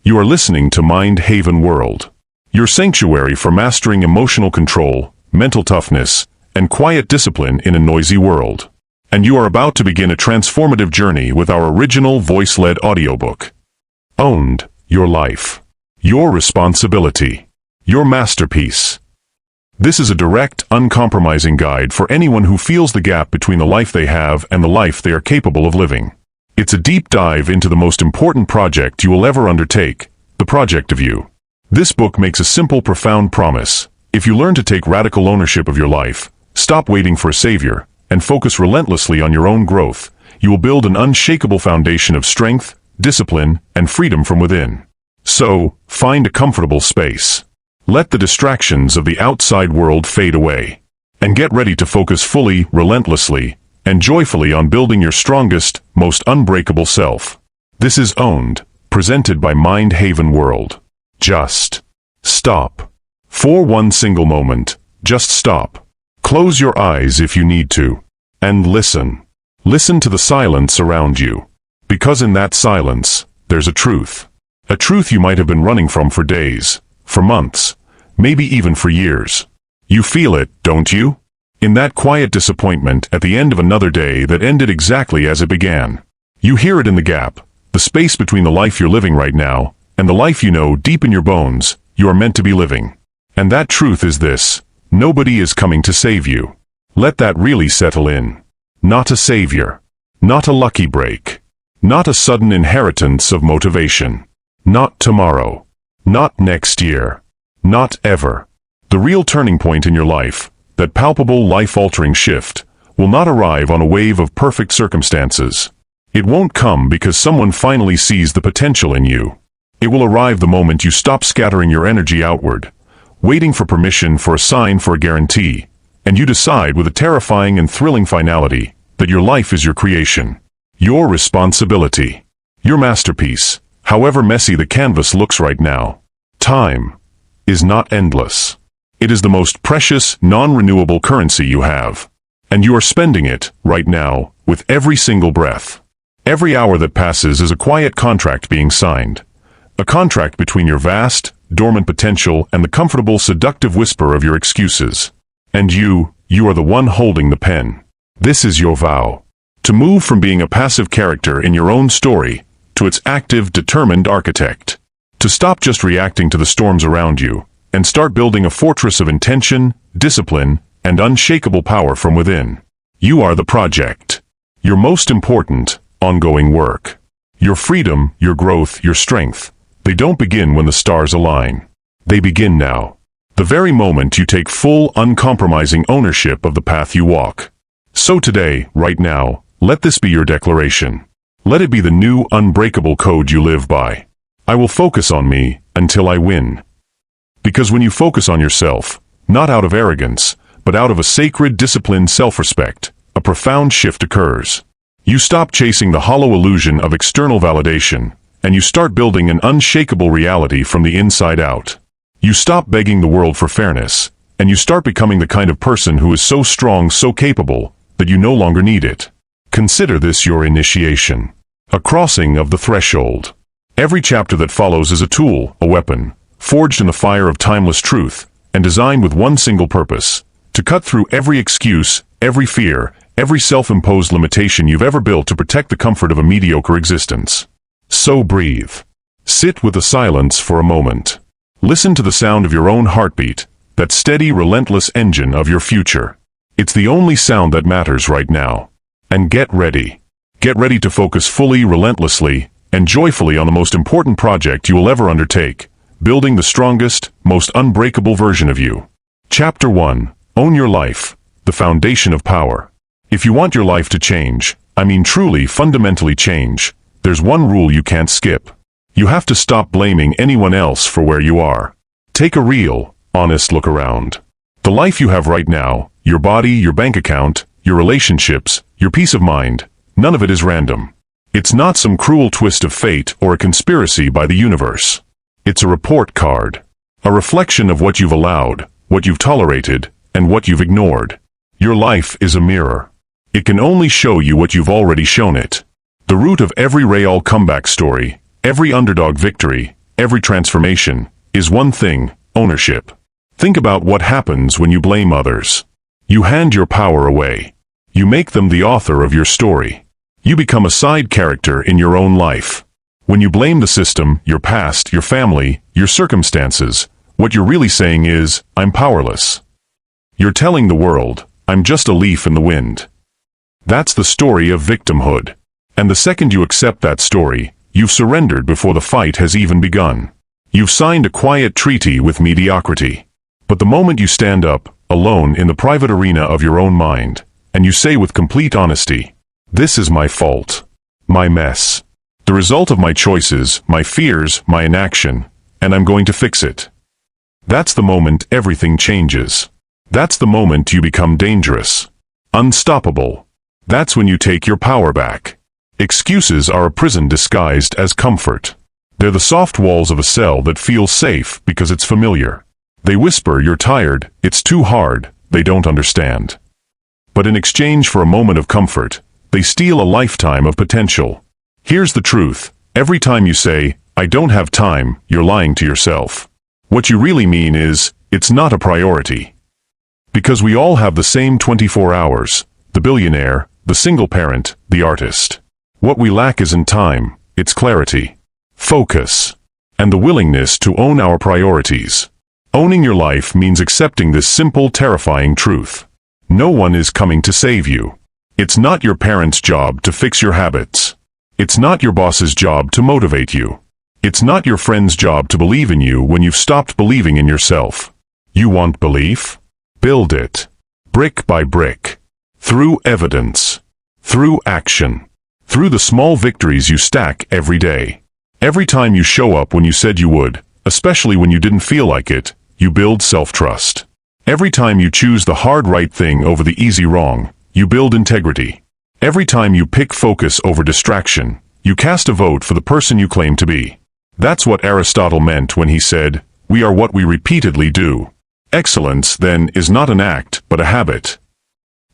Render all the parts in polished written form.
You are listening to Mind Haven World, your sanctuary for mastering emotional control, mental toughness, and quiet discipline in a noisy world. And you are about to begin a transformative journey with our original voice-led audiobook. Owned Your Life. Your responsibility. Your masterpiece. This is a direct, uncompromising guide for anyone who feels the gap between the life they have and the life they are capable of living. It's a deep dive into the most important project you will ever undertake, the project of you. This book makes a simple, profound promise. If you learn to take radical ownership of your life, stop waiting for a savior, and focus relentlessly on your own growth, you will build an unshakable foundation of strength, discipline, and freedom from within. So, find a comfortable space. Let the distractions of the outside world fade away. And get ready to focus fully, relentlessly, and joyfully on building your strongest, most unbreakable self. This is Owned, presented by Mind Haven World. Just stop. For one single moment, just stop. Close your eyes if you need to. And listen. Listen to the silence around you. Because in that silence, there's a truth. A truth you might have been running from for days, for months, maybe even for years. You feel it, don't you? In that quiet disappointment at the end of another day that ended exactly as it began. You hear it in the gap, the space between the life you're living right now, and the life you know deep in your bones you are meant to be living. And that truth is this: nobody is coming to save you. Let that really settle in. Not a savior. Not a lucky break. Not a sudden inheritance of motivation. Not tomorrow. Not next year. Not ever. The real turning point in your life, that palpable life-altering shift, will not arrive on a wave of perfect circumstances. It won't come because someone finally sees the potential in you. It will arrive the moment you stop scattering your energy outward, waiting for permission, for a sign, for a guarantee, and you decide with a terrifying and thrilling finality that your life is your creation, your responsibility, your masterpiece, however messy the canvas looks right now. Time is not endless. It is the most precious, non-renewable currency you have. And you are spending it, right now, with every single breath. Every hour that passes is a quiet contract being signed. A contract between your vast, dormant potential and the comfortable, seductive whisper of your excuses. And you are the one holding the pen. This is your vow. To move from being a passive character in your own story to its active, determined architect. To stop just reacting to the storms around you, and start building a fortress of intention, discipline, and unshakable power from within. You are the project. Your most important, ongoing work. Your freedom, your growth, your strength, they don't begin when the stars align. They begin now. The very moment you take full, uncompromising ownership of the path you walk. So today, right now, let this be your declaration. Let it be the new, unbreakable code you live by. I will focus on me until I win. Because when you focus on yourself, not out of arrogance, but out of a sacred, disciplined self-respect, a profound shift occurs. You stop chasing the hollow illusion of external validation, and you start building an unshakable reality from the inside out. You stop begging the world for fairness, and you start becoming the kind of person who is so strong, so capable, that you no longer need it. Consider this your initiation. A crossing of the threshold. Every chapter that follows is a tool, a weapon, forged in the fire of timeless truth, and designed with one single purpose: to cut through every excuse, every fear, every self-imposed limitation you've ever built to protect the comfort of a mediocre existence. So breathe. Sit with the silence for a moment. Listen to the sound of your own heartbeat, that steady, relentless engine of your future. It's the only sound that matters right now. And get ready. Get ready to focus fully, relentlessly, and joyfully on the most important project you will ever undertake. Building the strongest, most unbreakable version of you. Chapter 1. Own Your Life, the Foundation of Power. If you want your life to change, I mean truly, fundamentally change, there's one rule you can't skip. You have to stop blaming anyone else for where you are. Take a real, honest look around. The life you have right now, your body, your bank account, your relationships, your peace of mind, none of it is random. It's not some cruel twist of fate or a conspiracy by the universe. It's a report card. A reflection of what you've allowed, what you've tolerated, and what you've ignored. Your life is a mirror. It can only show you what you've already shown it. The root of every Real comeback story, every underdog victory, every transformation, is one thing: ownership. Think about what happens when you blame others. You hand your power away. You make them the author of your story. You become a side character in your own life. When you blame the system, your past, your family, your circumstances, what you're really saying is, I'm powerless. You're telling the world, I'm just a leaf in the wind. That's the story of victimhood. And the second you accept that story, you've surrendered before the fight has even begun. You've signed a quiet treaty with mediocrity. But the moment you stand up, alone in the private arena of your own mind, and you say with complete honesty, this is my fault, my mess, the result of my choices, my fears, my inaction, and I'm going to fix it. That's the moment everything changes. That's the moment you become dangerous, unstoppable. That's when you take your power back. Excuses are a prison disguised as comfort. They're the soft walls of a cell that feels safe because it's familiar. They whisper, you're tired, it's too hard, they don't understand. But in exchange for a moment of comfort, they steal a lifetime of potential. Here's the truth: every time you say, I don't have time, you're lying to yourself. What you really mean is, it's not a priority. Because we all have the same 24 hours, the billionaire, the single parent, the artist. What we lack isn't time, it's clarity, focus, and the willingness to own our priorities. Owning your life means accepting this simple, terrifying truth. No one is coming to save you. It's not your parents' job to fix your habits. It's not your boss's job to motivate you. It's not your friend's job to believe in you when you've stopped believing in yourself. You want belief? Build it. Brick by brick. Through evidence. Through action. Through the small victories you stack every day. Every time you show up when you said you would, especially when you didn't feel like it, you build self-trust. Every time you choose the hard right thing over the easy wrong, you build integrity. Every time you pick focus over distraction, you cast a vote for the person you claim to be. That's what Aristotle meant when he said, we are what we repeatedly do. Excellence, then, is not an act, but a habit.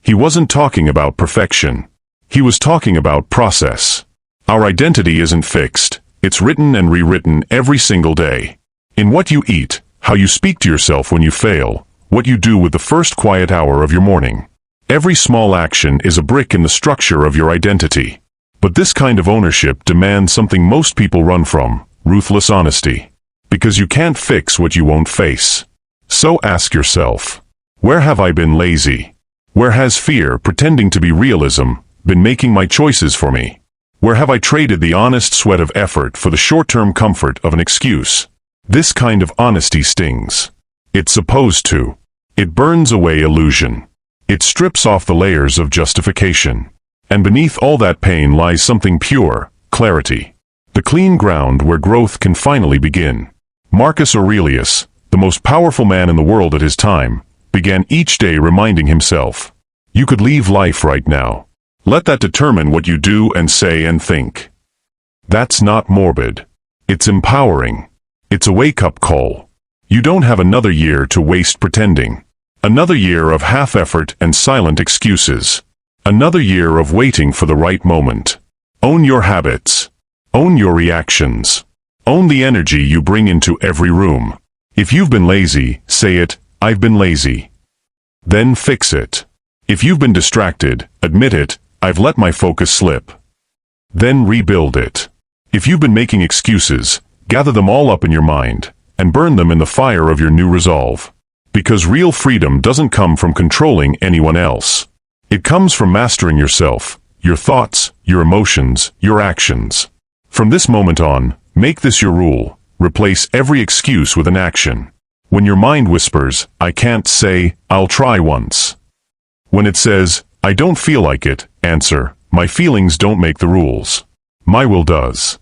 He wasn't talking about perfection. He was talking about process. Our identity isn't fixed. It's written and rewritten every single day. In what you eat, how you speak to yourself when you fail, what you do with the first quiet hour of your morning. Every small action is a brick in the structure of your identity. But this kind of ownership demands something most people run from: ruthless honesty. Because you can't fix what you won't face. So ask yourself, where have I been lazy? Where has fear, pretending to be realism, been making my choices for me? Where have I traded the honest sweat of effort for the short-term comfort of an excuse? This kind of honesty stings. It's supposed to. It burns away illusion. It strips off the layers of justification. And beneath all that pain lies something pure: clarity. The clean ground where growth can finally begin. Marcus Aurelius, the most powerful man in the world at his time, began each day reminding himself, you could leave life right now. Let that determine what you do and say and think. That's not morbid. It's empowering. It's a wake-up call. You don't have another year to waste pretending. Another year of half-effort and silent excuses. Another year of waiting for the right moment. Own your habits. Own your reactions. Own the energy you bring into every room. If you've been lazy, say it, I've been lazy. Then fix it. If you've been distracted, admit it, I've let my focus slip. Then rebuild it. If you've been making excuses, gather them all up in your mind, and burn them in the fire of your new resolve. Because real freedom doesn't come from controlling anyone else. It comes from mastering yourself, your thoughts, your emotions, your actions. From this moment on, make this your rule. Replace every excuse with an action. When your mind whispers, I can't, say, I'll try once. When it says, I don't feel like it, answer, my feelings don't make the rules. My will does.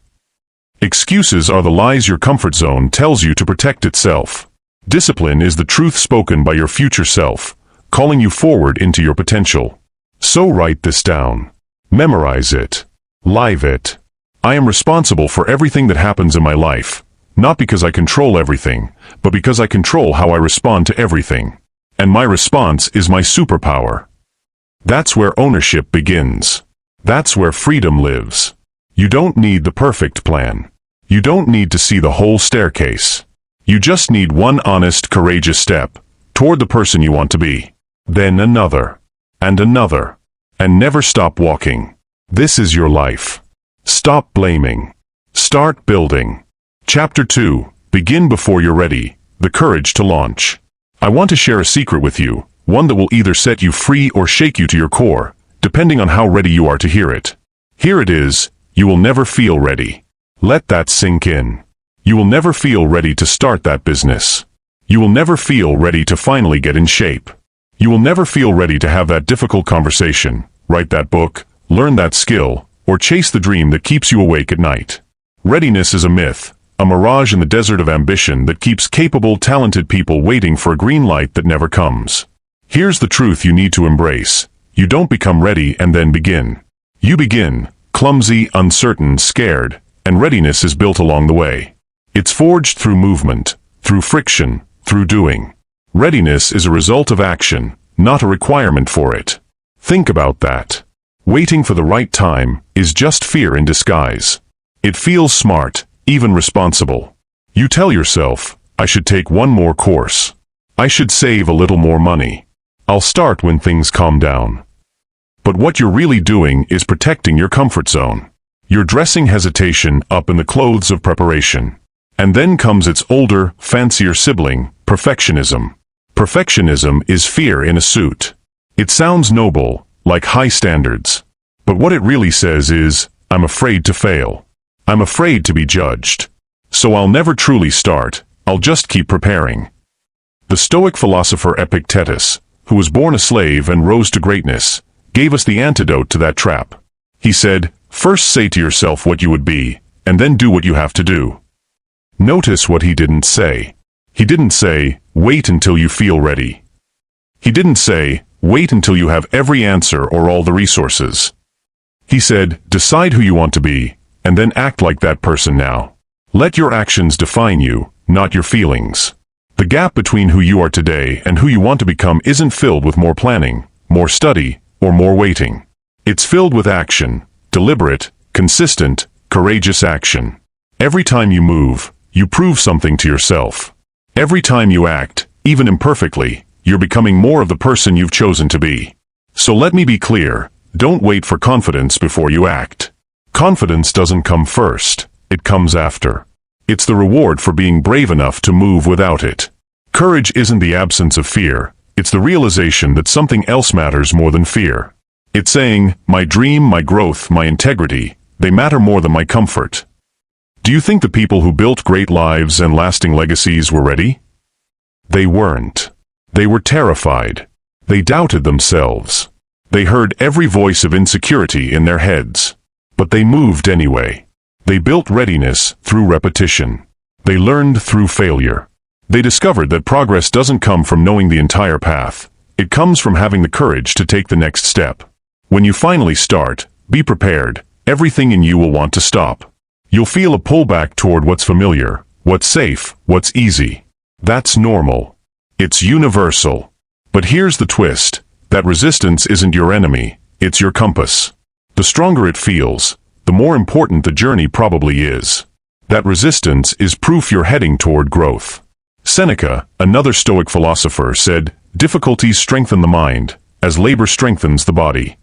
Excuses are the lies your comfort zone tells you to protect itself. Discipline is the truth spoken by your future self, calling you forward into your potential. So write this down. Memorize it. Live it. I am responsible for everything that happens in my life, not because I control everything, but because I control how I respond to everything. And my response is my superpower. That's where ownership begins. That's where freedom lives. You don't need the perfect plan. You don't need to see the whole staircase. You just need one honest, courageous step toward the person you want to be. Then another, and another, and never stop walking. This is your life. Stop blaming. Start building. Chapter 2. Begin before you're ready. The courage to launch. I want to share a secret with you, one that will either set you free or shake you to your core, depending on how ready you are to hear it. Here it is: you will never feel ready. Let that sink in. You will never feel ready to start that business. You will never feel ready to finally get in shape. You will never feel ready to have that difficult conversation, write that book, learn that skill, or chase the dream that keeps you awake at night. Readiness is a myth, a mirage in the desert of ambition that keeps capable, talented people waiting for a green light that never comes. Here's the truth you need to embrace. You don't become ready and then begin. You begin, clumsy, uncertain, scared, and readiness is built along the way. It's forged through movement, through friction, through doing. Readiness is a result of action, not a requirement for it. Think about that. Waiting for the right time is just fear in disguise. It feels smart, even responsible. You tell yourself, I should take one more course. I should save a little more money. I'll start when things calm down. But what you're really doing is protecting your comfort zone. You're dressing hesitation up in the clothes of preparation. And then comes its older, fancier sibling, perfectionism. Perfectionism is fear in a suit. It sounds noble, like high standards. But what it really says is, I'm afraid to fail. I'm afraid to be judged. So I'll never truly start, I'll just keep preparing. The Stoic philosopher Epictetus, who was born a slave and rose to greatness, gave us the antidote to that trap. He said, first say to yourself what you would be, and then do what you have to do. Notice what he didn't say. He didn't say, wait until you feel ready. He didn't say, wait until you have every answer or all the resources. He said, decide who you want to be, and then act like that person now. Let your actions define you, not your feelings. The gap between who you are today and who you want to become isn't filled with more planning, more study, or more waiting. It's filled with action, deliberate, consistent, courageous action. Every time you move, you prove something to yourself. Every time you act, even imperfectly, you're becoming more of the person you've chosen to be. So let me be clear, don't wait for confidence before you act. Confidence doesn't come first, it comes after. It's the reward for being brave enough to move without it. Courage isn't the absence of fear, it's the realization that something else matters more than fear. It's saying, my dream, my growth, my integrity, they matter more than my comfort. Do you think the people who built great lives and lasting legacies were ready? They weren't. They were terrified. They doubted themselves. They heard every voice of insecurity in their heads. But they moved anyway. They built readiness through repetition. They learned through failure. They discovered that progress doesn't come from knowing the entire path. It comes from having the courage to take the next step. When you finally start, be prepared. Everything in you will want to stop. You'll feel a pullback toward what's familiar, what's safe, what's easy. That's normal. It's universal. But here's the twist. That resistance isn't your enemy, it's your compass. The stronger it feels, the more important the journey probably is. That resistance is proof you're heading toward growth. Seneca, another Stoic philosopher, said, difficulties strengthen the mind, as labor strengthens the body.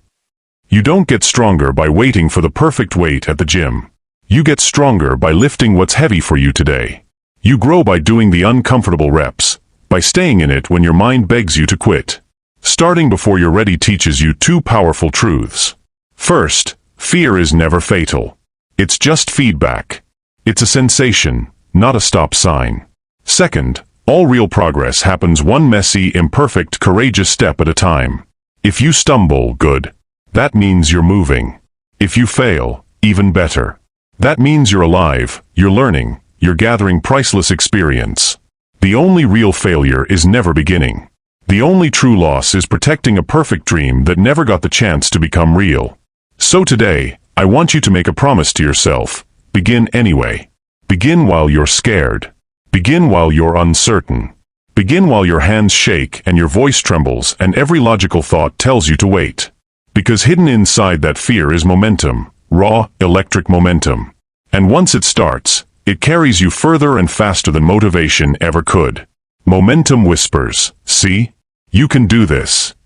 You don't get stronger by waiting for the perfect weight at the gym. You get stronger by lifting what's heavy for you today. You grow by doing the uncomfortable reps, by staying in it when your mind begs you to quit. Starting before you're ready teaches you two powerful truths. First, fear is never fatal. It's just feedback. It's a sensation, not a stop sign. Second, all real progress happens one messy, imperfect, courageous step at a time. If you stumble, good. That means you're moving. If you fail, even better. That means you're alive, you're learning, you're gathering priceless experience. The only real failure is never beginning. The only true loss is protecting a perfect dream that never got the chance to become real. So today, I want you to make a promise to yourself. Begin anyway. Begin while you're scared. Begin while you're uncertain. Begin while your hands shake and your voice trembles and every logical thought tells you to wait. Because hidden inside that fear is momentum, raw, electric momentum. And once it starts, It carries you further and faster than motivation ever could. Momentum whispers, "See? You can do this."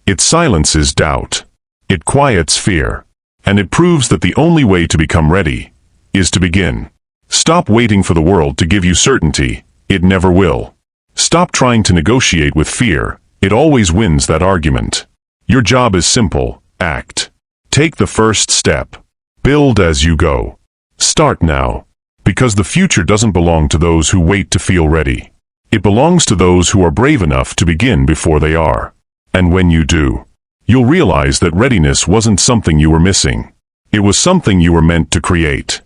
It silences doubt. It quiets fear. And it proves that the only way to become ready is to begin. Stop waiting for the world to give you certainty. It never will. Stop trying to negotiate with fear. It always wins that argument. Your job is simple. Act. Take the first step. Build as you go. Start now. Because the future doesn't belong to those who wait to feel ready. It belongs to those who are brave enough to begin before they are. And when you do, you'll realize that readiness wasn't something you were missing. It was something you were meant to create.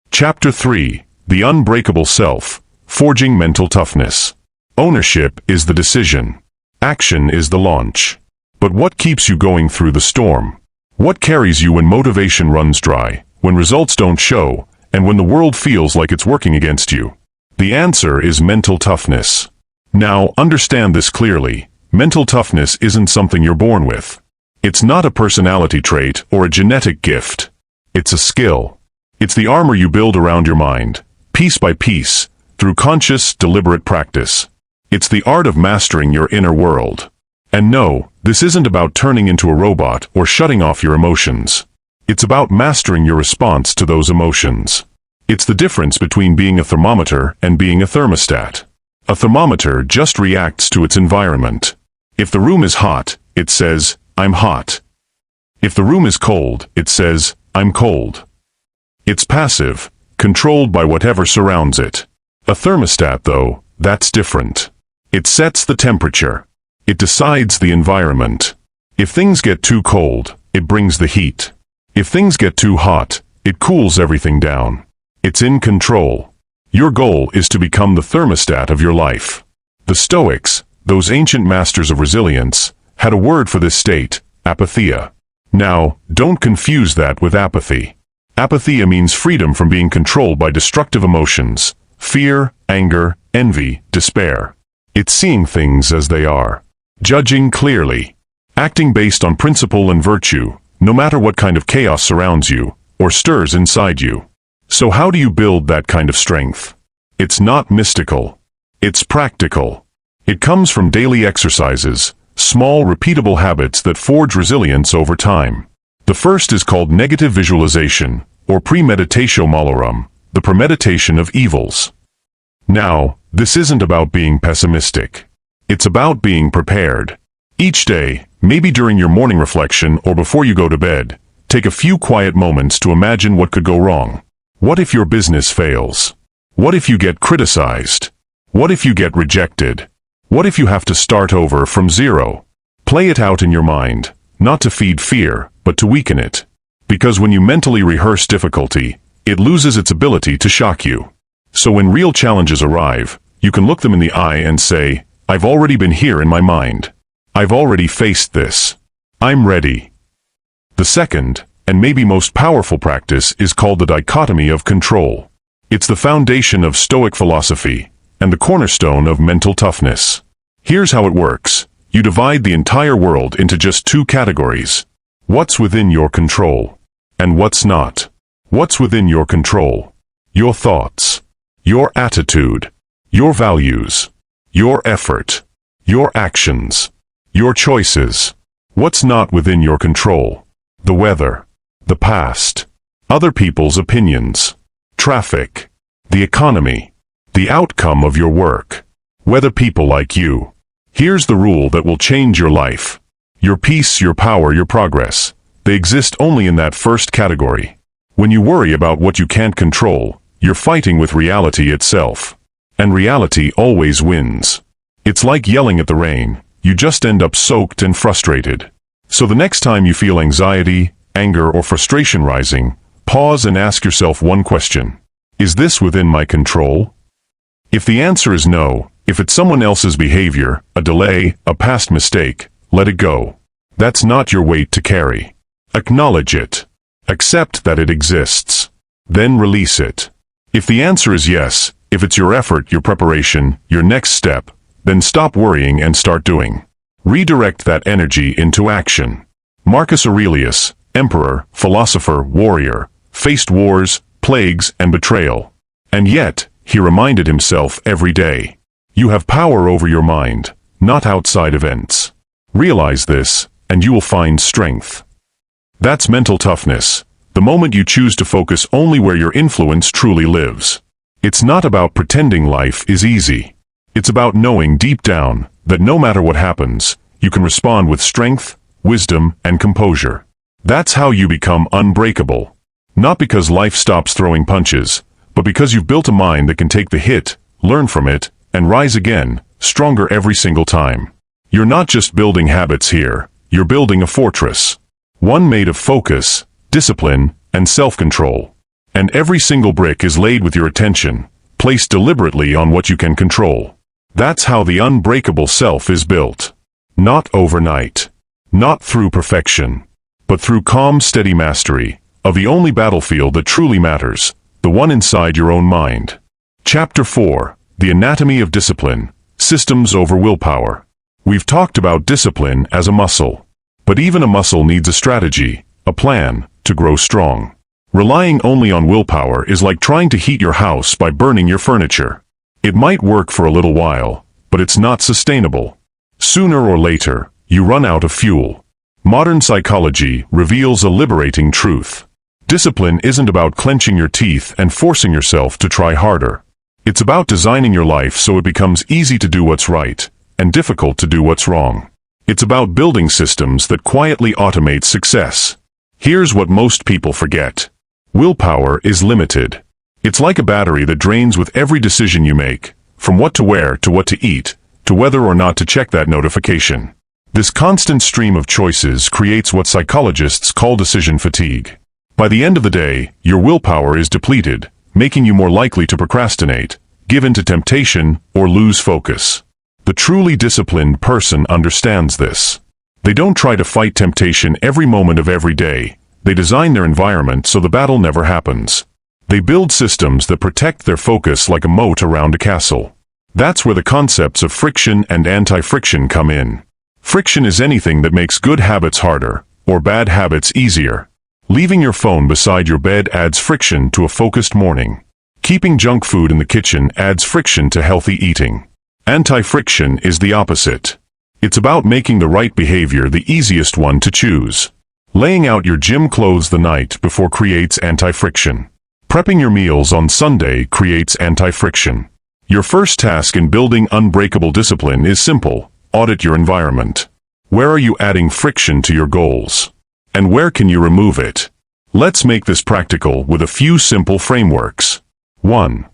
Chapter 3. The Unbreakable Self. Forging Mental Toughness. Ownership is the decision. Action is the launch. But what keeps you going through the storm? What carries you when motivation runs dry, when results don't show, and when the world feels like it's working against you? The answer is mental toughness. Now, understand this clearly. Mental toughness isn't something you're born with. It's not a personality trait or a genetic gift. It's a skill. It's the armor you build around your mind, piece by piece, through conscious, deliberate practice. It's the art of mastering your inner world. And no, this isn't about turning into a robot or shutting off your emotions. It's about mastering your response to those emotions. It's the difference between being a thermometer and being a thermostat. A thermometer just reacts to its environment. If the room is hot, it says, "I'm hot." If the room is cold, it says, "I'm cold." It's passive, controlled by whatever surrounds it. A thermostat, though, that's different. It sets the temperature. It decides the environment. If things get too cold, it brings the heat. If things get too hot, it cools everything down. It's in control. Your goal is to become the thermostat of your life. The Stoics, those ancient masters of resilience, had a word for this state, apatheia. Now, don't confuse that with apathy. Apatheia means freedom from being controlled by destructive emotions, fear, anger, envy, despair. It's seeing things as they are. Judging clearly. Acting based on principle and virtue, no matter what kind of chaos surrounds you, or stirs inside you. So how do you build that kind of strength? It's not mystical. It's practical. It comes from daily exercises, small repeatable habits that forge resilience over time. The first is called negative visualization, or premeditatio malorum, the premeditation of evils. Now, this isn't about being pessimistic. It's about being prepared. Each day, maybe during your morning reflection or before you go to bed, take a few quiet moments to imagine what could go wrong. What if your business fails? What if you get criticized? What if you get rejected? What if you have to start over from zero? Play it out in your mind, not to feed fear, but to weaken it. Because when you mentally rehearse difficulty, it loses its ability to shock you. So when real challenges arrive, you can look them in the eye and say, "I've already been here in my mind. I've already faced this. I'm ready." The second, and maybe most powerful practice, is called the dichotomy of control. It's the foundation of Stoic philosophy, and the cornerstone of mental toughness. Here's how it works. You divide the entire world into just two categories. What's within your control, and what's not. What's within your control? Your thoughts, your attitude, your values, your effort, your actions, your choices. What's not within your control? The weather, the past, other people's opinions, traffic, the economy, the outcome of your work, whether people like you. Here's the rule that will change your life. Your peace, your power, your progress, they exist only in that first category. When you worry about what you can't control, you're fighting with reality itself. And reality always wins. It's like yelling at the rain. You just end up soaked and frustrated. So the next time you feel anxiety, anger, or frustration rising, pause and ask yourself one question. Is this within my control? If the answer is no, if it's someone else's behavior, a delay, a past mistake, let it go. That's not your weight to carry. Acknowledge it. Accept that it exists. Then release it. If the answer is yes, if it's your effort, your preparation, your next step, then stop worrying and start doing. Redirect that energy into action. Marcus Aurelius, emperor, philosopher, warrior, faced wars, plagues, and betrayal. And yet, he reminded himself every day, you have power over your mind, not outside events. Realize this, and you will find strength. That's mental toughness, the moment you choose to focus only where your influence truly lives. It's not about pretending life is easy. It's about knowing deep down that no matter what happens, you can respond with strength, wisdom, and composure. That's how you become unbreakable. Not because life stops throwing punches, but because you've built a mind that can take the hit, learn from it, and rise again, stronger every single time. You're not just building habits here, you're building a fortress. One made of focus, discipline, and self-control. And every single brick is laid with your attention, placed deliberately on what you can control. That's how the unbreakable self is built. Not overnight. Not through perfection. But through calm, steady mastery of the only battlefield that truly matters, the one inside your own mind. Chapter 4. The Anatomy of Discipline. Systems over Willpower. We've talked about discipline as a muscle. But even a muscle needs a strategy, a plan, to grow strong. Relying only on willpower is like trying to heat your house by burning your furniture. It might work for a little while, but it's not sustainable. Sooner or later, you run out of fuel. Modern psychology reveals a liberating truth. Discipline isn't about clenching your teeth and forcing yourself to try harder. It's about designing your life so it becomes easy to do what's right, and difficult to do what's wrong. It's about building systems that quietly automate success. Here's what most people forget. Willpower is limited. It's like a battery that drains with every decision you make, from what to wear to what to eat, to whether or not to check that notification. This constant stream of choices creates what psychologists call decision fatigue. By the end of the day, your willpower is depleted, making you more likely to procrastinate, give in to temptation, or lose focus. The truly disciplined person understands this. They don't try to fight temptation every moment of every day. They design their environment so the battle never happens. They build systems that protect their focus like a moat around a castle. That's where the concepts of friction and anti-friction come in. Friction is anything that makes good habits harder, or bad habits easier. Leaving your phone beside your bed adds friction to a focused morning. Keeping junk food in the kitchen adds friction to healthy eating. Anti-friction is the opposite. It's about making the right behavior the easiest one to choose. Laying out your gym clothes the night before creates anti-friction. Prepping your meals on Sunday creates anti-friction. Your first task in building unbreakable discipline is simple. Audit your environment. Where are you adding friction to your goals? And where can you remove it? Let's make this practical with a few simple frameworks. 1.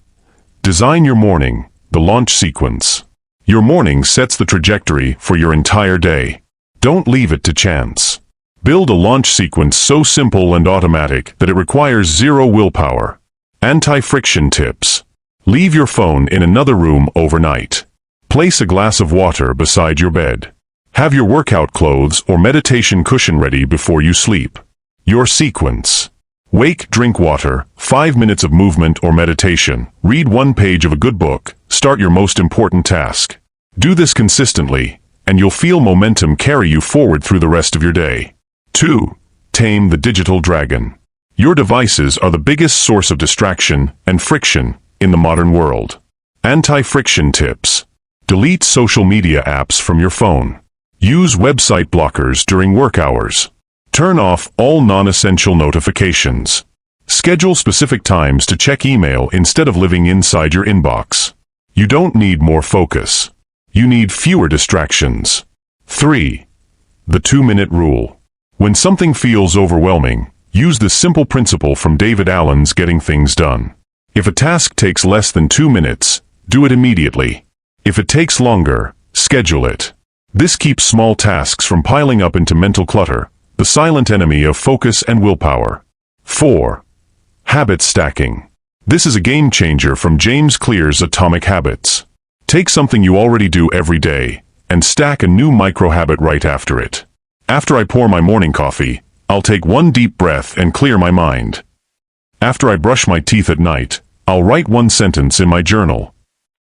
Design your morning, the launch sequence. Your morning sets the trajectory for your entire day. Don't leave it to chance. Build a launch sequence so simple and automatic that it requires zero willpower. Anti-friction tips. Leave your phone in another room overnight. Place a glass of water beside your bed. Have your workout clothes or meditation cushion ready before you sleep. Your sequence. Wake, drink water, 5 minutes of movement or meditation, read 1 page of a good book, start your most important task. Do this consistently, and you'll feel momentum carry you forward through the rest of your day. 2. Tame the digital dragon. Your devices are the biggest source of distraction and friction in the modern world. Anti-friction tips. Delete social media apps from your phone. Use website blockers during work hours. Turn off all non-essential notifications. Schedule specific times to check email instead of living inside your inbox. You don't need more focus. You need fewer distractions. 3. The 2-minute rule. When something feels overwhelming, use this simple principle from David Allen's Getting Things Done. If a task takes less than 2 minutes, do it immediately. If it takes longer, schedule it. This keeps small tasks from piling up into mental clutter, the silent enemy of focus and willpower. 4. Habit stacking. This is a game changer from James Clear's Atomic Habits. Take something you already do every day, and stack a new micro-habit right after it. After I pour my morning coffee, I'll take 1 deep breath and clear my mind. After I brush my teeth at night, I'll write 1 sentence in my journal.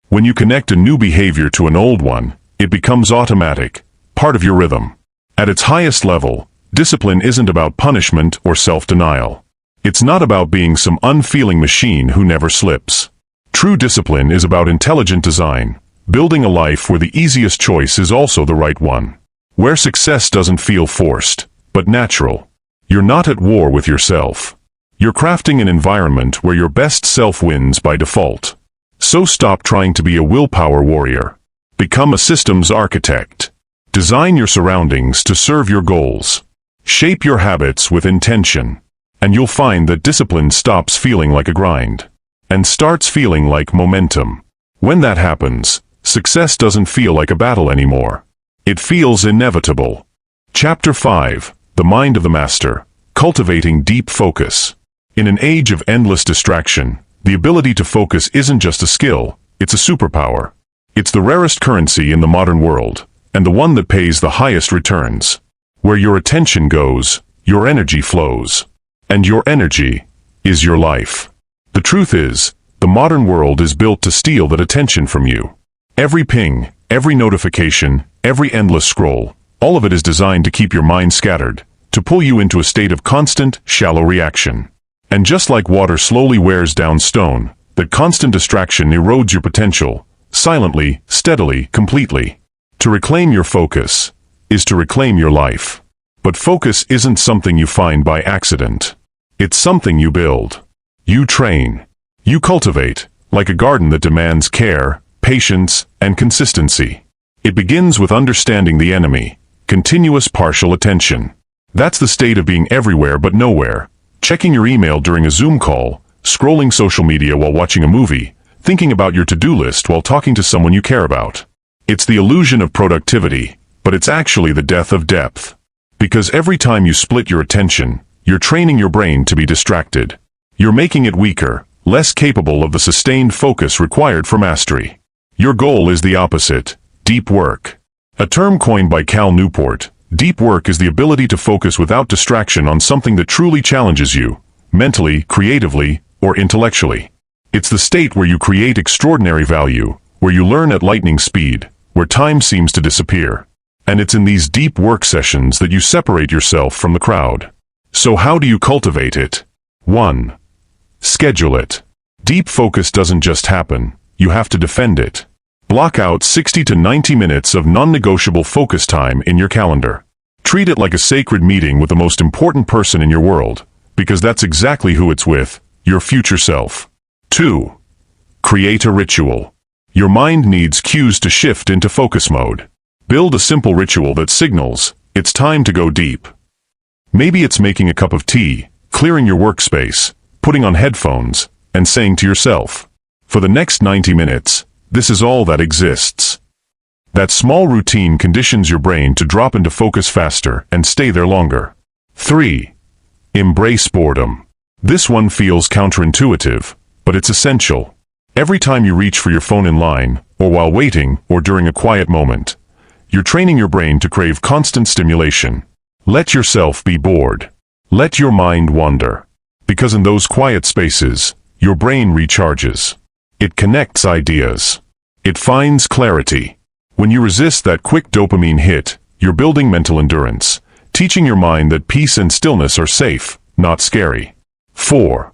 When you connect a new behavior to an old one, it becomes automatic, part of your rhythm. At its highest level, discipline isn't about punishment or self-denial. It's not about being some unfeeling machine who never slips. True discipline is about intelligent design, building a life where the easiest choice is also the right one. Where success doesn't feel forced, but natural. You're not at war with yourself. You're crafting an environment where your best self wins by default. So stop trying to be a willpower warrior. Become a systems architect. Design your surroundings to serve your goals. Shape your habits with intention. And you'll find that discipline stops feeling like a grind and starts feeling like momentum. When that happens, success doesn't feel like a battle anymore. It feels inevitable. Chapter 5. The Mind of the Master. Cultivating Deep Focus. In an age of endless distraction, the ability to focus isn't just a skill, it's a superpower. It's the rarest currency in the modern world, and the one that pays the highest returns. Where your attention goes, your energy flows. And your energy is your life. The truth is, the modern world is built to steal that attention from you. Every ping, every notification, every endless scroll, all of it is designed to keep your mind scattered, to pull you into a state of constant, shallow reaction. And just like water slowly wears down stone, that constant distraction erodes your potential, silently, steadily, completely. To reclaim your focus is to reclaim your life. But focus isn't something you find by accident. It's something you build. You train. You cultivate, like a garden that demands care, patience, and consistency. It begins with understanding the enemy, continuous partial attention. That's the state of being everywhere but nowhere, checking your email during a Zoom call, scrolling social media while watching a movie, thinking about your to-do list while talking to someone you care about. It's the illusion of productivity, but it's actually the death of depth. Because every time you split your attention, you're training your brain to be distracted. You're making it weaker, less capable of the sustained focus required for mastery. Your goal is the opposite, deep work. A term coined by Cal Newport, deep work is the ability to focus without distraction on something that truly challenges you, mentally, creatively, or intellectually. It's the state where you create extraordinary value, where you learn at lightning speed, where time seems to disappear. And it's in these deep work sessions that you separate yourself from the crowd. So how do you cultivate it? 1. Schedule it. Deep focus doesn't just happen, you have to defend it. Block out 60 to 90 minutes of non-negotiable focus time in your calendar. Treat it like a sacred meeting with the most important person in your world, because that's exactly who it's with, your future self. 2. Create a ritual. Your mind needs cues to shift into focus mode. Build a simple ritual that signals, it's time to go deep. Maybe it's making a cup of tea, clearing your workspace, putting on headphones, and saying to yourself, for the next 90 minutes, this is all that exists. That small routine conditions your brain to drop into focus faster and stay there longer. 3. Embrace boredom. This one feels counterintuitive, but it's essential. Every time you reach for your phone in line, or while waiting, or during a quiet moment, you're training your brain to crave constant stimulation. Let yourself be bored. Let your mind wander. Because in those quiet spaces, your brain recharges. It connects ideas. It finds clarity. When you resist that quick dopamine hit, you're building mental endurance, teaching your mind that peace and stillness are safe, not scary. 4.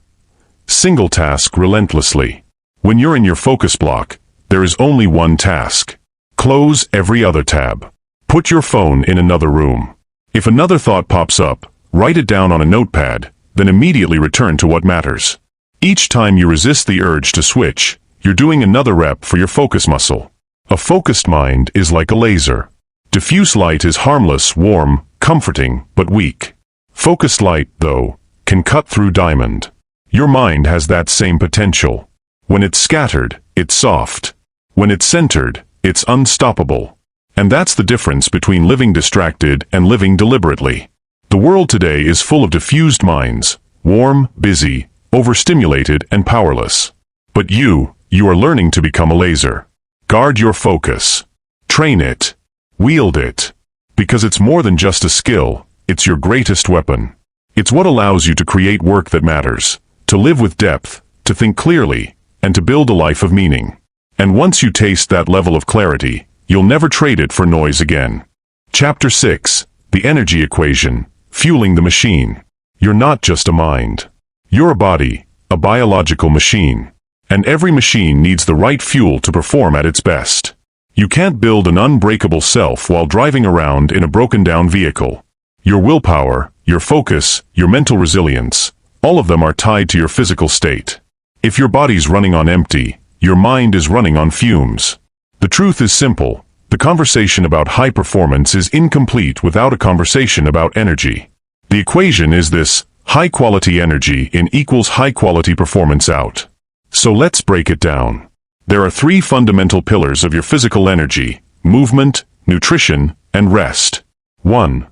Single task relentlessly. When you're in your focus block, there is only one task. Close every other tab. Put your phone in another room. If another thought pops up, write it down on a notepad, then immediately return to what matters. Each time you resist the urge to switch, you're doing another rep for your focus muscle. A focused mind is like a laser. Diffuse light is harmless, warm, comforting, but weak. Focused light, though, can cut through diamond. Your mind has that same potential. When it's scattered, it's soft. When it's centered, it's unstoppable. And that's the difference between living distracted and living deliberately. The world today is full of diffused minds, warm, busy, overstimulated, and powerless. But you are learning to become a laser. Guard your focus. Train it. Wield it. Because it's more than just a skill, it's your greatest weapon. It's what allows you to create work that matters, to live with depth, to think clearly, and to build a life of meaning. And once you taste that level of clarity, you'll never trade it for noise again. Chapter 6. The Energy Equation. Fueling the Machine. You're not just a mind. You're a body, a biological machine. And every machine needs the right fuel to perform at its best. You can't build an unbreakable self while driving around in a broken-down vehicle. Your willpower, your focus, your mental resilience, all of them are tied to your physical state. If your body's running on empty, your mind is running on fumes. The truth is simple. The conversation about high performance is incomplete without a conversation about energy. The equation is this: high-quality energy in equals high-quality performance out. So let's break it down. There are 3 fundamental pillars of your physical energy: movement, nutrition, and rest. 1.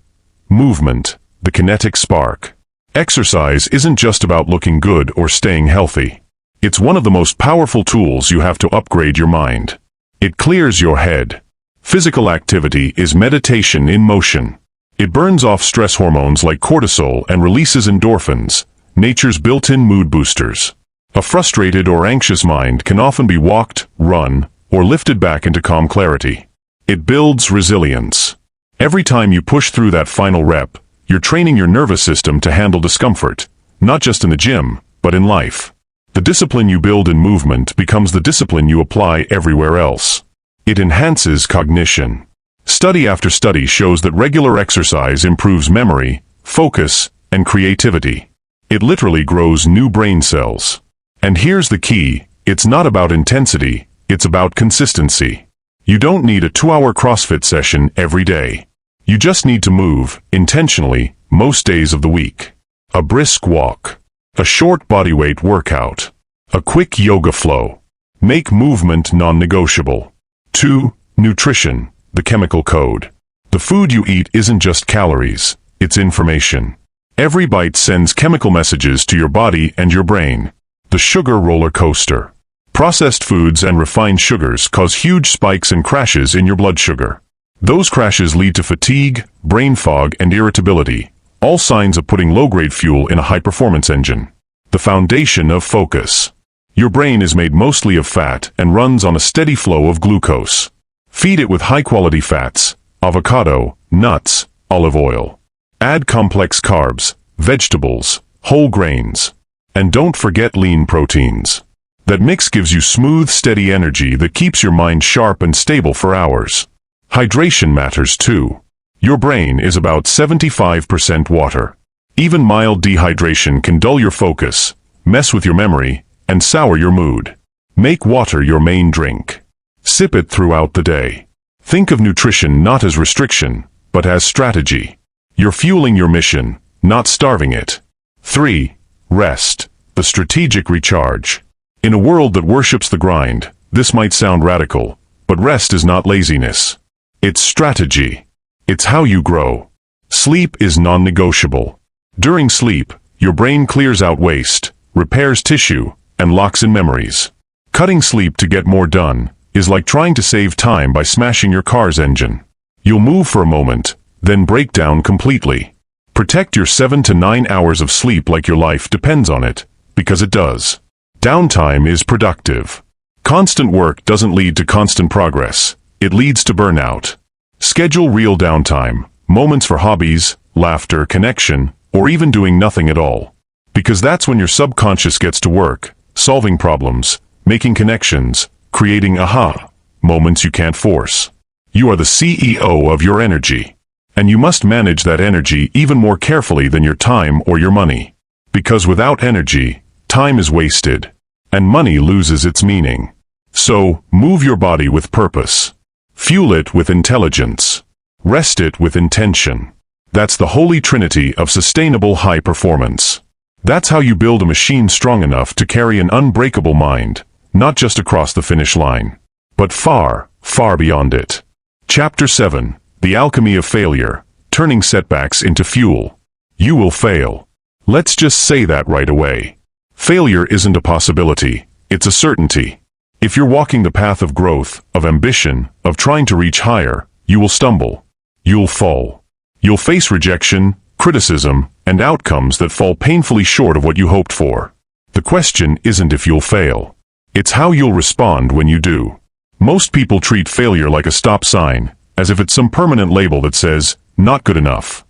Movement, the kinetic spark. Exercise isn't just about looking good or staying healthy. It's one of the most powerful tools you have to upgrade your mind. It clears your head. Physical activity is meditation in motion. It burns off stress hormones like cortisol and releases endorphins, nature's built-in mood boosters. A frustrated or anxious mind can often be walked, run, or lifted back into calm clarity. It builds resilience. Every time you push through that final rep, you're training your nervous system to handle discomfort, not just in the gym, but in life. The discipline you build in movement becomes the discipline you apply everywhere else. It enhances cognition. Study after study shows that regular exercise improves memory, focus, and creativity. It literally grows new brain cells. And here's the key: it's not about intensity, it's about consistency. You don't need a 2-hour CrossFit session every day. You just need to move, intentionally, most days of the week. A brisk walk. A short bodyweight workout. A quick yoga flow. Make movement non-negotiable. 2. Nutrition, the chemical code. The food you eat isn't just calories, it's information. Every bite sends chemical messages to your body and your brain. The sugar roller coaster. Processed foods and refined sugars cause huge spikes and crashes in your blood sugar. Those crashes lead to fatigue, brain fog, and irritability, all signs of putting low-grade fuel in a high-performance engine. The foundation of focus. Your brain is made mostly of fat and runs on a steady flow of glucose. Feed it with high-quality fats, avocado, nuts, olive oil. Add complex carbs, vegetables, whole grains. And don't forget lean proteins. That mix gives you smooth, steady energy that keeps your mind sharp and stable for hours. Hydration matters too. Your brain is about 75% water. Even mild dehydration can dull your focus, mess with your memory, and sour your mood. Make water your main drink. Sip it throughout the day. Think of nutrition not as restriction, but as strategy. You're fueling your mission, not starving it. 3. Rest, the strategic recharge. In a world that worships the grind, this might sound radical, but rest is not laziness. It's strategy. It's how you grow. Sleep is non-negotiable. During sleep, your brain clears out waste, repairs tissue, and locks in memories. Cutting sleep to get more done is like trying to save time by smashing your car's engine. You'll move for a moment, then break down completely. Protect your 7 to 9 hours of sleep like your life depends on it, because it does. Downtime is productive. Constant work doesn't lead to constant progress. It leads to burnout. Schedule real downtime, moments for hobbies, laughter, connection, or even doing nothing at all. Because that's when your subconscious gets to work, solving problems, making connections, creating aha moments you can't force. You are the CEO of your energy. And you must manage that energy even more carefully than your time or your money. Because without energy, time is wasted, and money loses its meaning. So, move your body with purpose. Fuel it with intelligence. Rest it with intention. That's the holy trinity of sustainable high performance. That's how you build a machine strong enough to carry an unbreakable mind, not just across the finish line, but far, far beyond it. Chapter 7. The Alchemy of Failure, Turning Setbacks into Fuel. You will fail. Let's just say that right away. Failure isn't a possibility, it's a certainty. If you're walking the path of growth, of ambition, of trying to reach higher, you will stumble. You'll fall. You'll face rejection, criticism, and outcomes that fall painfully short of what you hoped for. The question isn't if you'll fail. It's how you'll respond when you do. Most people treat failure like a stop sign, as if it's some permanent label that says, not good enough.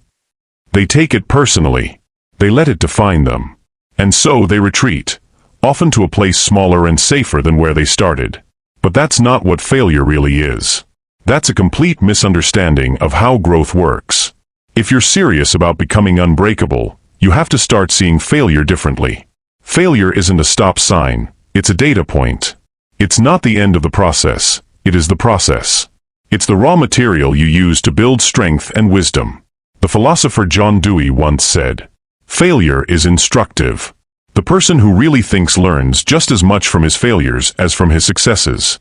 They take it personally. They let it define them. And so they retreat, often to a place smaller and safer than where they started. But that's not what failure really is. That's a complete misunderstanding of how growth works. If you're serious about becoming unbreakable, you have to start seeing failure differently. Failure isn't a stop sign, it's a data point. It's not the end of the process, it is the process. It's the raw material you use to build strength and wisdom. The philosopher John Dewey once said, "Failure is instructive." The person who really thinks learns just as much from his failures as from his successes.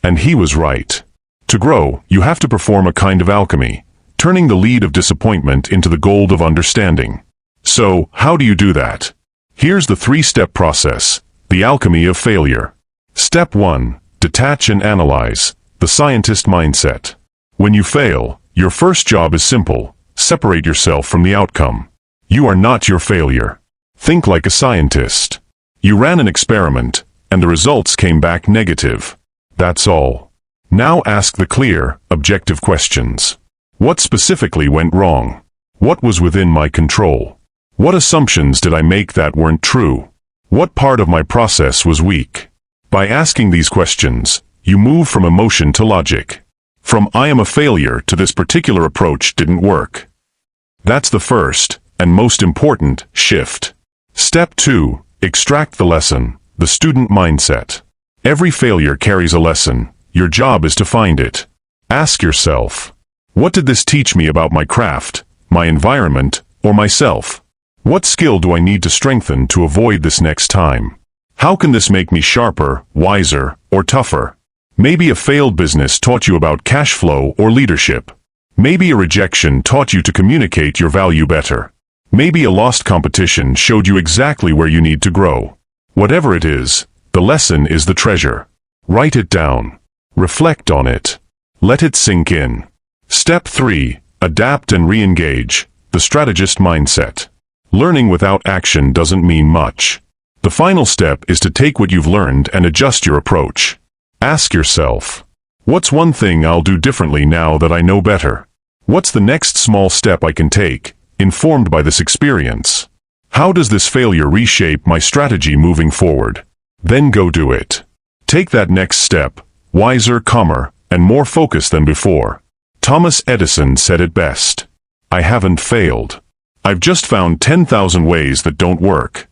And he was right. To grow, you have to perform a kind of alchemy, turning the lead of disappointment into the gold of understanding. So, how do you do that? Here's the three-step process, the alchemy of failure. Step 1. Detach and analyze, the scientist mindset. When you fail, your first job is simple: separate yourself from the outcome. You are not your failure. Think like a scientist. You ran an experiment, and the results came back negative. That's all. Now ask the clear, objective questions. What specifically went wrong? What was within my control? What assumptions did I make that weren't true? What part of my process was weak? By asking these questions, you move from emotion to logic. From "I am a failure" to "this particular approach didn't work." That's the first, and most important, shift. Step 2. Extract the lesson, the student mindset. Every failure carries a lesson. Your job is to find it. Ask yourself, what did this teach me about my craft, my environment, or myself? What skill do I need to strengthen to avoid this next time? How can this make me sharper, wiser, or tougher? Maybe a failed business taught you about cash flow or leadership. Maybe a rejection taught you to communicate your value better. Maybe a lost competition showed you exactly where you need to grow. Whatever it is, the lesson is the treasure. Write it down. Reflect on it. Let it sink in. Step 3. Adapt and re-engage, the strategist mindset. Learning without action doesn't mean much. The final step is to take what you've learned and adjust your approach. Ask yourself, what's one thing I'll do differently now that I know better? What's the next small step I can take, informed by this experience? How does this failure reshape my strategy moving forward? Then go do it. Take that next step, wiser, calmer, and more focused than before. Thomas Edison said it best. I haven't failed. I've just found 10,000 ways that don't work.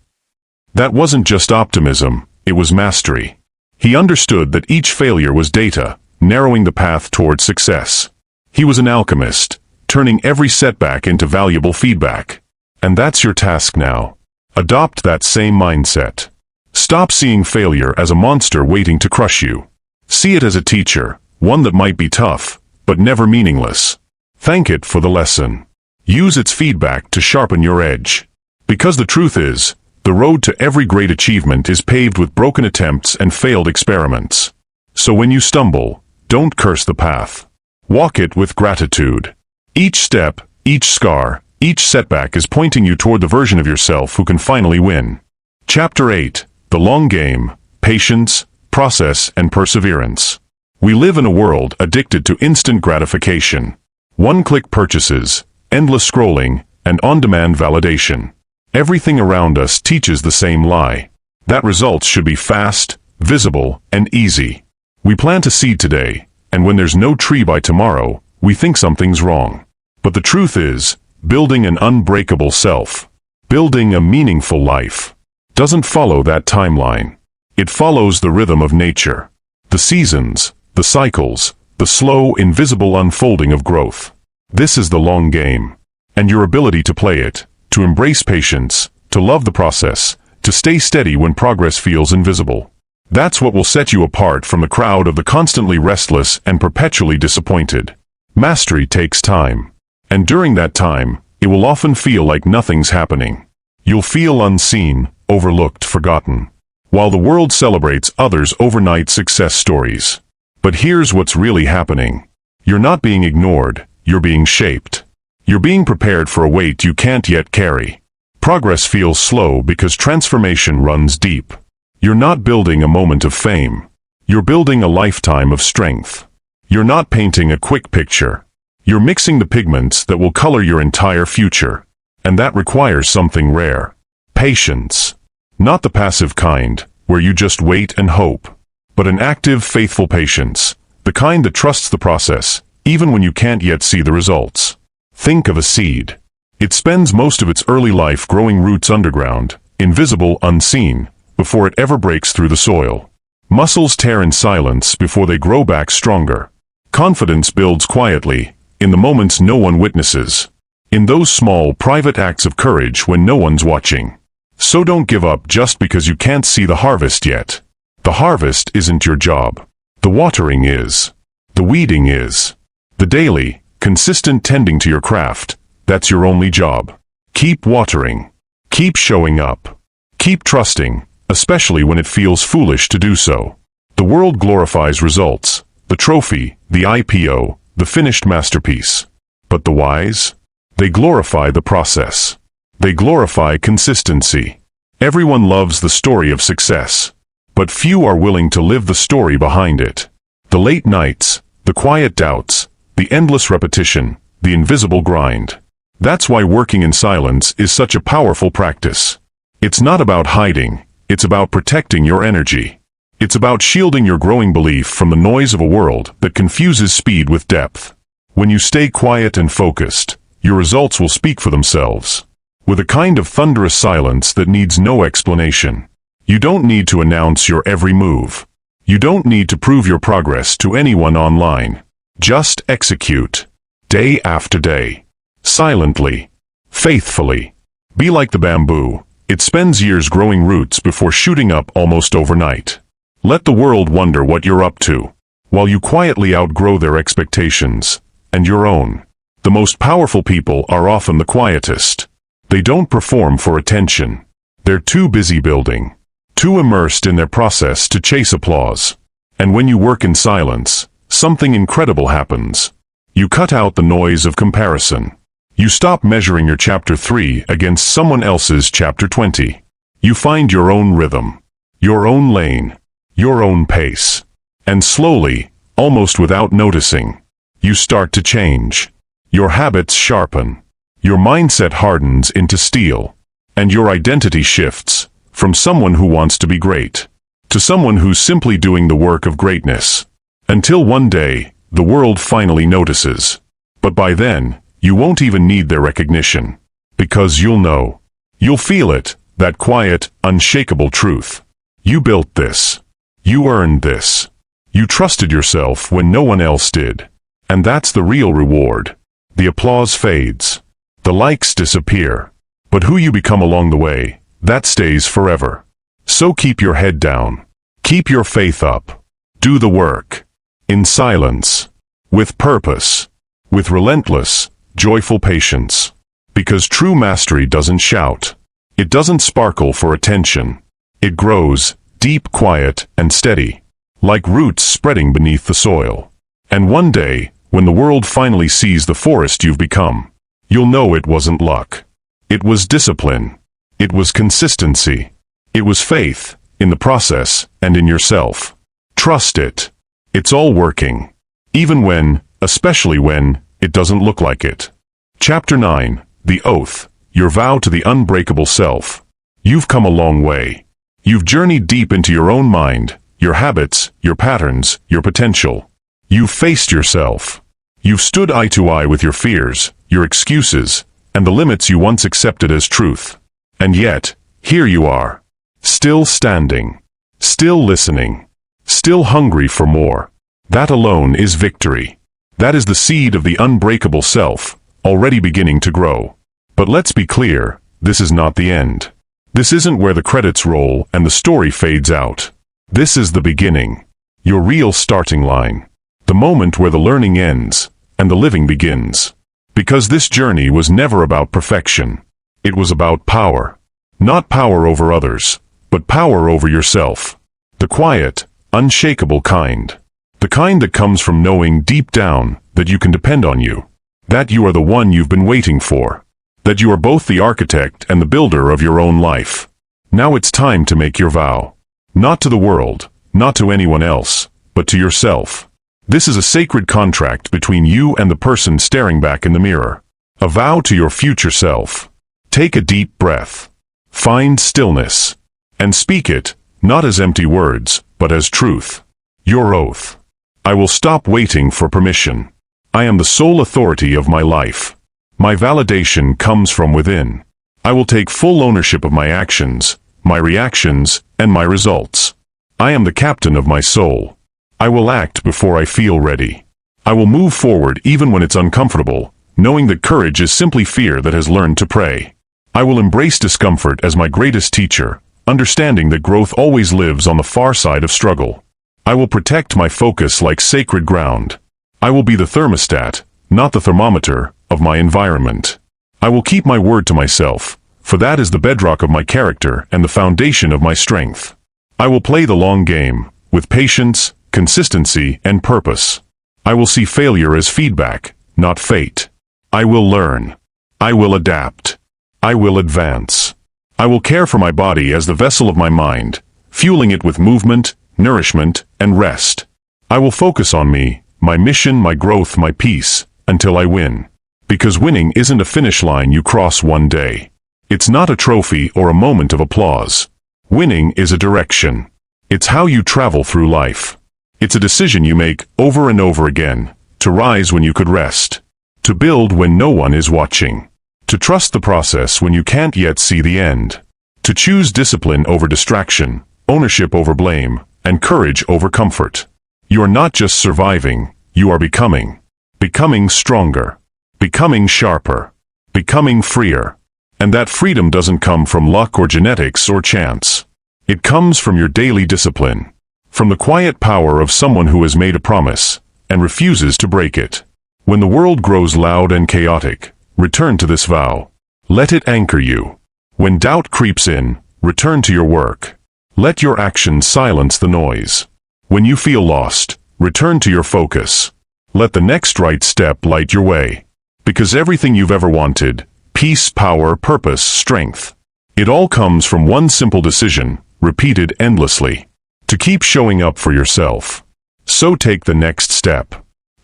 That wasn't just optimism, it was mastery. He understood that each failure was data, narrowing the path toward success. He was an alchemist, turning every setback into valuable feedback. And that's your task now. Adopt that same mindset. Stop seeing failure as a monster waiting to crush you. See it as a teacher, one that might be tough, but never meaningless. Thank it for the lesson. Use its feedback to sharpen your edge. Because the truth is, the road to every great achievement is paved with broken attempts and failed experiments. So when you stumble, don't curse the path. Walk it with gratitude. Each step, each scar, each setback is pointing you toward the version of yourself who can finally win. Chapter 8. The Long Game, Patience, Process, and Perseverance. We live in a world addicted to instant gratification. One-click purchases, endless scrolling, and on-demand validation. Everything around us teaches the same lie. That results should be fast, visible, and easy. We plant a seed today, and when there's no tree by tomorrow, we think something's wrong. But the truth is, building an unbreakable self, building a meaningful life, doesn't follow that timeline. It follows the rhythm of nature. The seasons, the cycles, the slow, invisible unfolding of growth. This is the long game. And your ability to play it, to embrace patience, to love the process, to stay steady when progress feels invisible. That's what will set you apart from the crowd of the constantly restless and perpetually disappointed. Mastery takes time. And during that time, it will often feel like nothing's happening. You'll feel unseen, overlooked, forgotten, while the world celebrates others' overnight success stories. But here's what's really happening. You're not being ignored, you're being shaped. You're being prepared for a weight you can't yet carry. Progress feels slow because transformation runs deep. You're not building a moment of fame. You're building a lifetime of strength. You're not painting a quick picture. You're mixing the pigments that will color your entire future. And that requires something rare. Patience. Not the passive kind, where you just wait and hope, but an active, faithful patience, the kind that trusts the process, even when you can't yet see the results. Think of a seed. It spends most of its early life growing roots underground, invisible, unseen, before it ever breaks through the soil. Muscles tear in silence before they grow back stronger. Confidence builds quietly, in the moments no one witnesses. In those small, private acts of courage when no one's watching. So don't give up just because you can't see the harvest yet. The harvest isn't your job. The watering is. The weeding is. The daily, consistent tending to your craft, that's your only job. Keep watering. Keep showing up. Keep trusting, especially when it feels foolish to do so. The world glorifies results, the trophy, the IPO, the finished masterpiece. But the wise? They glorify the process. They glorify consistency. Everyone loves the story of success, but few are willing to live the story behind it. The late nights, the quiet doubts, the endless repetition, the invisible grind. That's why working in silence is such a powerful practice. It's not about hiding. It's about protecting your energy. It's about shielding your growing belief from the noise of a world that confuses speed with depth. When you stay quiet and focused, your results will speak for themselves. With a kind of thunderous silence that needs no explanation. You don't need to announce your every move. You don't need to prove your progress to anyone online. Just execute. Day after day. Silently. Faithfully. Be like the bamboo. It spends years growing roots before shooting up almost overnight. Let the world wonder what you're up to, while you quietly outgrow their expectations, and your own. The most powerful people are often the quietest. They don't perform for attention. They're too busy building, too immersed in their process to chase applause. And when you work in silence, something incredible happens. You cut out the noise of comparison. You stop measuring your chapter 3 against someone else's chapter 20. You find your own rhythm, your own lane, your own pace. And slowly, almost without noticing, you start to change. Your habits sharpen. Your mindset hardens into steel. And your identity shifts, from someone who wants to be great, to someone who's simply doing the work of greatness. Until one day, the world finally notices. But by then, you won't even need their recognition. Because you'll know. You'll feel it, that quiet, unshakable truth. You built this. You earned this. You trusted yourself when no one else did. And that's the real reward. The applause fades. The likes disappear. But who you become along the way, that stays forever. So keep your head down. Keep your faith up. Do the work. In silence. With purpose. With relentless, joyful patience. Because true mastery doesn't shout. It doesn't sparkle for attention. It grows, deep, quiet, and steady. Like roots spreading beneath the soil. And one day, when the world finally sees the forest you've become, you'll know it wasn't luck. It was discipline. It was consistency. It was faith, in the process, and in yourself. Trust it. It's all working. Even when, especially when, it doesn't look like it. Chapter 9, The Oath, Your Vow to the Unbreakable Self. You've come a long way. You've journeyed deep into your own mind, your habits, your patterns, your potential. You've faced yourself. You've stood eye to eye with your fears, your excuses, and the limits you once accepted as truth. And yet, here you are. Still standing. Still listening. Still hungry for more. That alone is victory. That is the seed of the unbreakable self, already beginning to grow. But let's be clear, this is not the end. This isn't where the credits roll and the story fades out. This is the beginning. Your real starting line. The moment where the learning ends, and the living begins. Because this journey was never about perfection. It was about power. Not power over others, but power over yourself. The quiet, unshakable kind. The kind that comes from knowing deep down that you can depend on you. That you are the one you've been waiting for. That you are both the architect and the builder of your own life. Now it's time to make your vow. Not to the world, not to anyone else, but to yourself. This is a sacred contract between you and the person staring back in the mirror. A vow to your future self. Take a deep breath. Find stillness. And speak it, not as empty words, but as truth. Your oath. I will stop waiting for permission. I am the sole authority of my life. My validation comes from within. I will take full ownership of my actions, my reactions, and my results. I am the captain of my soul. I will act before I feel ready. I will move forward even when it's uncomfortable, knowing that courage is simply fear that has learned to pray. I will embrace discomfort as my greatest teacher, understanding that growth always lives on the far side of struggle. I will protect my focus like sacred ground. I will be the thermostat, not the thermometer, of my environment. I will keep my word to myself, for that is the bedrock of my character and the foundation of my strength. I will play the long game, with patience, consistency, and purpose. I will see failure as feedback, not fate. I will learn. I will adapt. I will advance. I will care for my body as the vessel of my mind, fueling it with movement, nourishment, and rest. I will focus on me, my mission, my growth, my peace, until I win. Because winning isn't a finish line you cross one day. It's not a trophy or a moment of applause. Winning is a direction. It's how you travel through life. It's a decision you make over and over again, to rise when you could rest, to build when no one is watching, to trust the process when you can't yet see the end, to choose discipline over distraction, ownership over blame, and courage over comfort. You are not just surviving, you are becoming. Becoming stronger. Becoming sharper. Becoming freer. And that freedom doesn't come from luck or genetics or chance. It comes from your daily discipline. From the quiet power of someone who has made a promise, and refuses to break it. When the world grows loud and chaotic, return to this vow. Let it anchor you. When doubt creeps in, return to your work. Let your actions silence the noise. When you feel lost, return to your focus. Let the next right step light your way. Because everything you've ever wanted, peace, power, purpose, strength, it all comes from one simple decision, repeated endlessly. To keep showing up for yourself. So take the next step.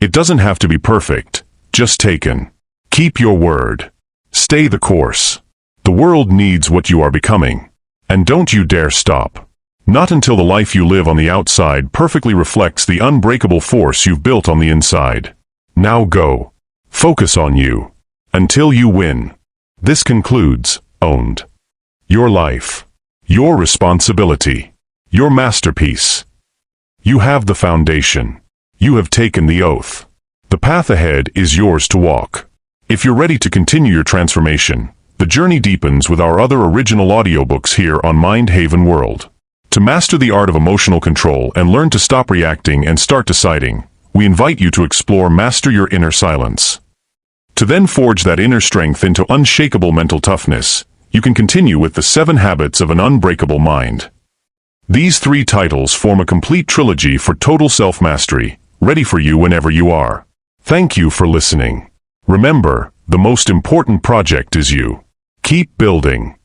It doesn't have to be perfect, just taken. Keep your word. Stay the course. The world needs what you are becoming. And don't you dare stop. Not until the life you live on the outside perfectly reflects the unbreakable force you've built on the inside. Now go. Focus on you. Until you win. This concludes, Owned. Your life. Your responsibility. Your masterpiece. You have the foundation. You have taken the oath. The path ahead is yours to walk. If you're ready to continue your transformation, the journey deepens with our other original audiobooks here on Mind Haven World. To master the art of emotional control and learn to stop reacting and start deciding, we invite you to explore Master Your Inner Silence. To then forge that inner strength into unshakable mental toughness, you can continue with the 7 Habits of an Unbreakable Mind. These 3 titles form a complete trilogy for total self-mastery, ready for you whenever you are. Thank you for listening. Remember, the most important project is you. Keep building.